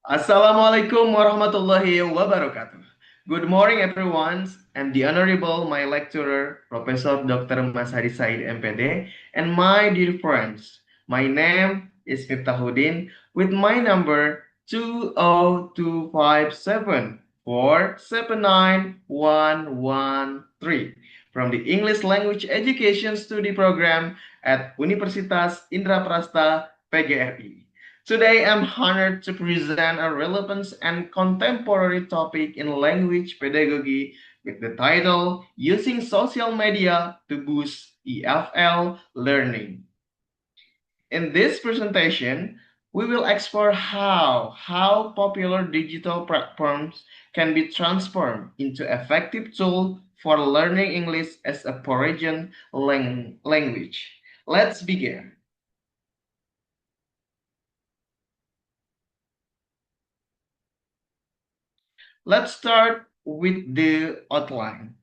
Assalamualaikum warahmatullahi wabarakatuh. Good morning, everyone. I'm the Honorable, my lecturer, Professor Dr. Masari Said MPD, and my dear friends. My name is Miftahudin with my number 20257479113 from the English Language Education Study Program at Universitas Indraprasta PGRI. Today, I'm honored to present a relevant and contemporary topic in language pedagogy with the title Using Social Media to Boost EFL Learning. In this presentation, we will explore how popular digital platforms can be transformed into effective tool for learning English as a foreign language. Let's begin. Let's start with the outline.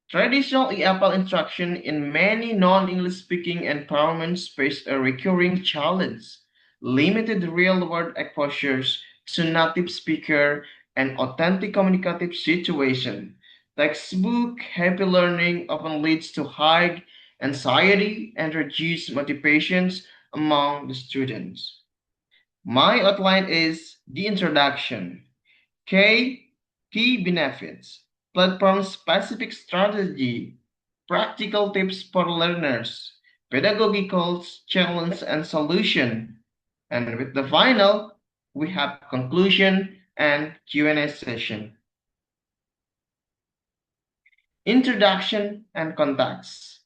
Traditional EFL instruction in many non-English speaking environments face a recurring challenge: limited real-world exposures to native speaker and authentic communicative situation. Textbook heavy learning often leads to high anxiety and reduced motivations among the students. My outline is the introduction. Key benefits, platform-specific strategy, practical tips for learners, pedagogical challenge and solution. And with the final, we have conclusion and Q&A session. Introduction and context.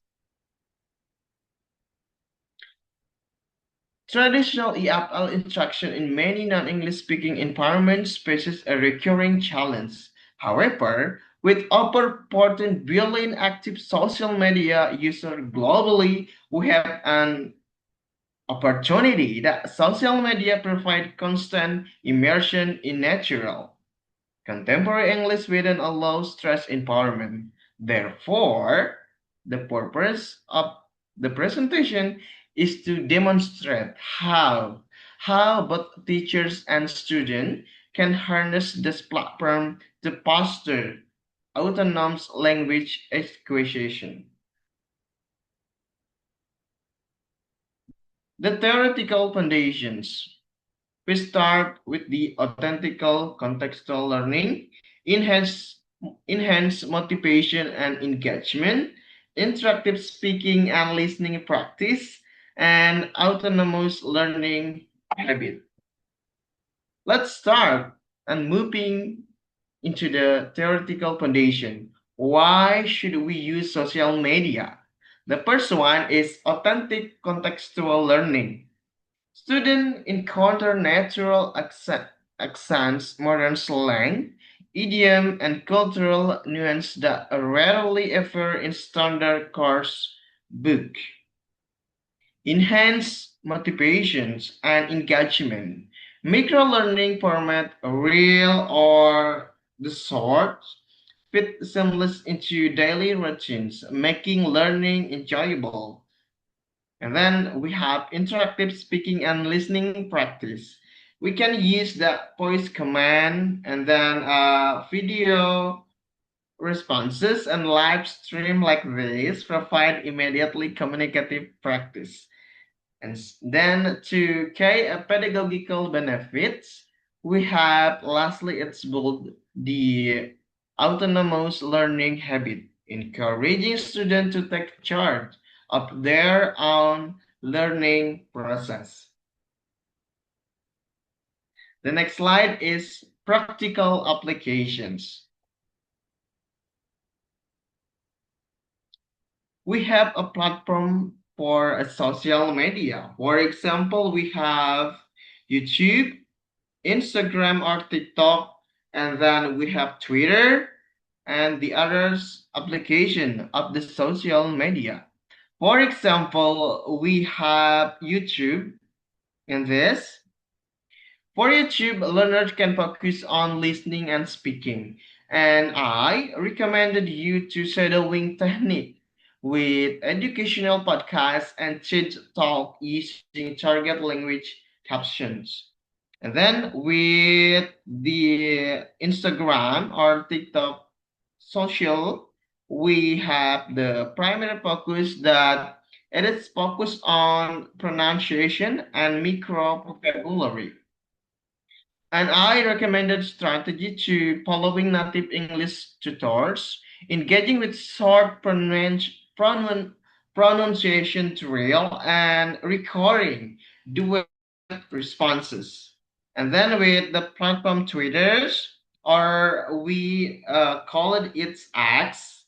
Traditional EFL instruction in many non-English speaking environments faces a recurring challenge. However, with over 14 billion active social media users globally, we have an opportunity that social media provide constant immersion in natural, contemporary English within a low stress environment. Therefore, the purpose of the presentation is to demonstrate how both teachers and students can harness this platform to foster autonomous language acquisition. The theoretical foundations. We start with the authentical contextual learning, enhance, enhance motivation and engagement, interactive speaking and listening practice, and autonomous learning habit. Let's start and moving into the theoretical foundation. Why should we use social media? The first one is authentic contextual learning. Students encounter natural accents, modern slang, idiom, and cultural nuance that rarely appear in standard course book. Enhance motivations and engagement. Micro-learning format, real or the short, fit seamless into daily routines, making learning enjoyable. And then we have interactive speaking and listening practice. We can use the voice command and then video responses and live stream like this provide immediately communicative practice. And then to K pedagogical benefits, we have lastly it's build the autonomous learning habit, encouraging students to take charge of their own learning process. The next slide is practical applications. We have a platform for a social media. For example, we have YouTube, Instagram or TikTok, and then we have Twitter and the others application of the social media. For example, we have YouTube in this. For YouTube, learners can focus on listening and speaking. And I recommended you to shadowing technique with educational podcasts and TED Talk using target language captions. And then with the Instagram or TikTok social, we have the primary focus that it is focused on pronunciation and micro vocabulary. And I recommended strategy to following native English tutors, engaging with short pronunciation drill, and recording duet responses. And then with the platform Twitters, or we call it its X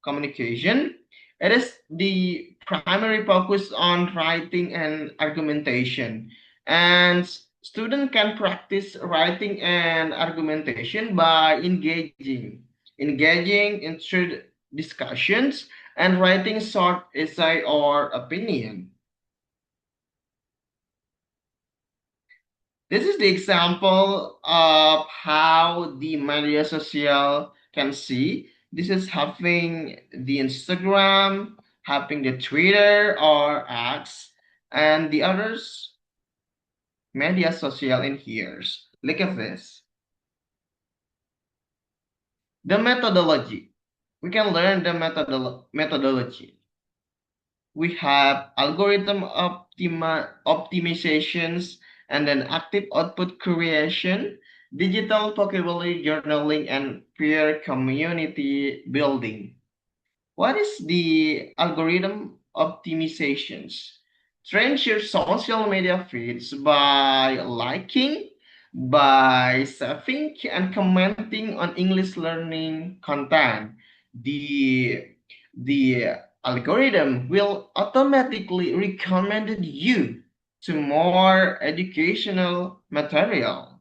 communication. It is the primary focus on writing and argumentation. And student can practice writing and argumentation by engaging in through discussions and writing short essay or opinion. This is the example of how the media social can see. This is having the Instagram, having the Twitter or X, and the others media social in here. Look at this. The methodology. We can learn the methodology. We have algorithm optimizations and then active output creation, digital vocabulary journaling, and peer community building. What is the algorithm optimizations? Train your social media feeds by liking, by saving and commenting on English learning content. The the algorithm will automatically recommend you to more educational material.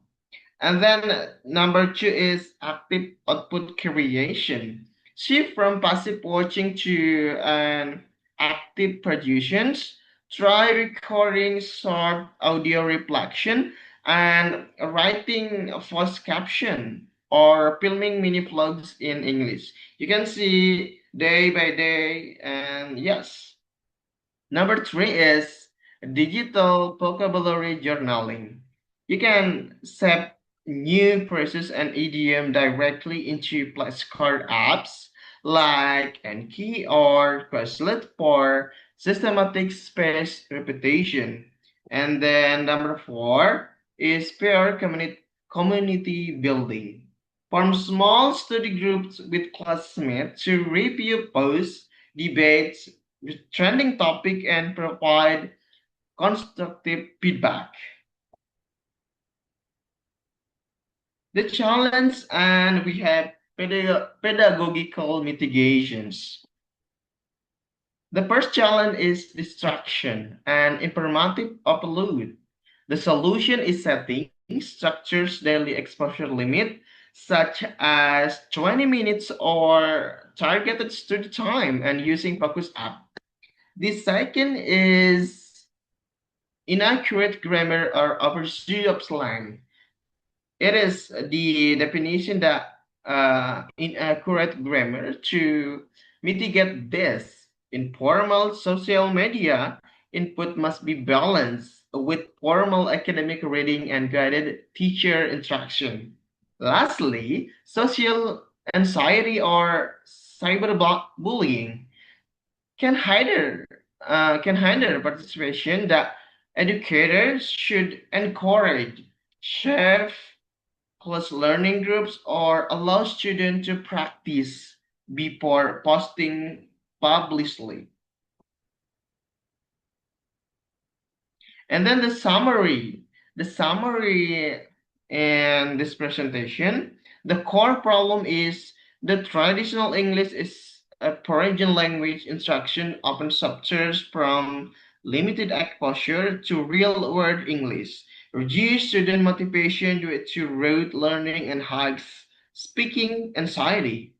And then number two is active output creation. Shift from passive watching to an active productions. Try recording short audio reflection and writing a voice caption or filming mini vlogs in English. You can see day by day, and yes. Number three is digital vocabulary journaling. You can save new phrases and idiom directly into flashcard apps like Anki or Quizlet for systematic space repetition. And then number four is community building. Form small study groups with classmates to review posts, debates, trending topic, and provide constructive feedback. The challenge, and we have pedagogical mitigations. The first challenge is distraction and informative overload. The solution is setting structures daily exposure limit, such as 20 minutes or targeted study time and using focus app. The second is inaccurate grammar or overuse of slang. It is the definition that inaccurate grammar. To mitigate this, informal social media input must be balanced with formal academic reading and guided teacher instruction. Lastly, social anxiety or cyberbullying can hinder participation. That educators should encourage safe close learning groups or allow students to practice before posting publicly. And then the summary in this presentation, the core problem is the traditional English is a foreign language instruction often suffers from limited exposure to real world English, reduced student motivation due to rote learning and high speaking anxiety.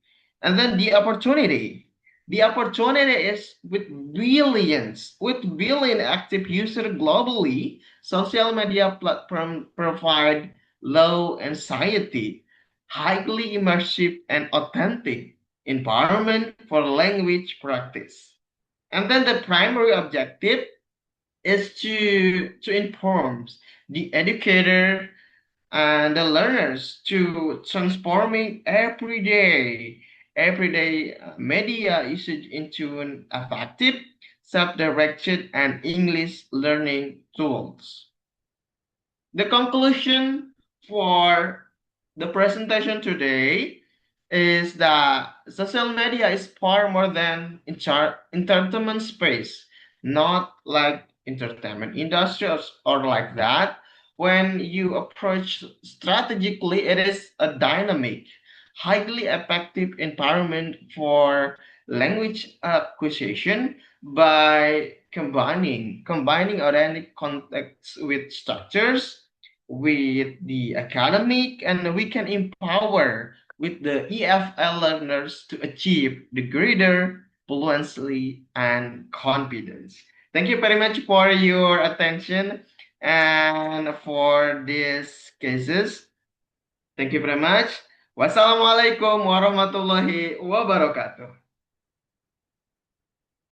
And then the opportunity is with billion active users globally, social media platforms provide low anxiety, highly immersive and authentic environment for language practice. And then the primary objective, is to inform the educator and the learners to transforming everyday media usage into an effective, self-directed, and English learning tools. The conclusion for the presentation today is that social media is far more than entertainment space, not like entertainment industry or like that. When you approach strategically, it is a dynamic, highly effective environment for language acquisition by combining authentic context with structures with the academic, and we can empower with the EFL learners to achieve the greater fluency and confidence. Thank you very much for your attention and for these cases. Thank you very much. Wassalamualaikum warahmatullahi wabarakatuh.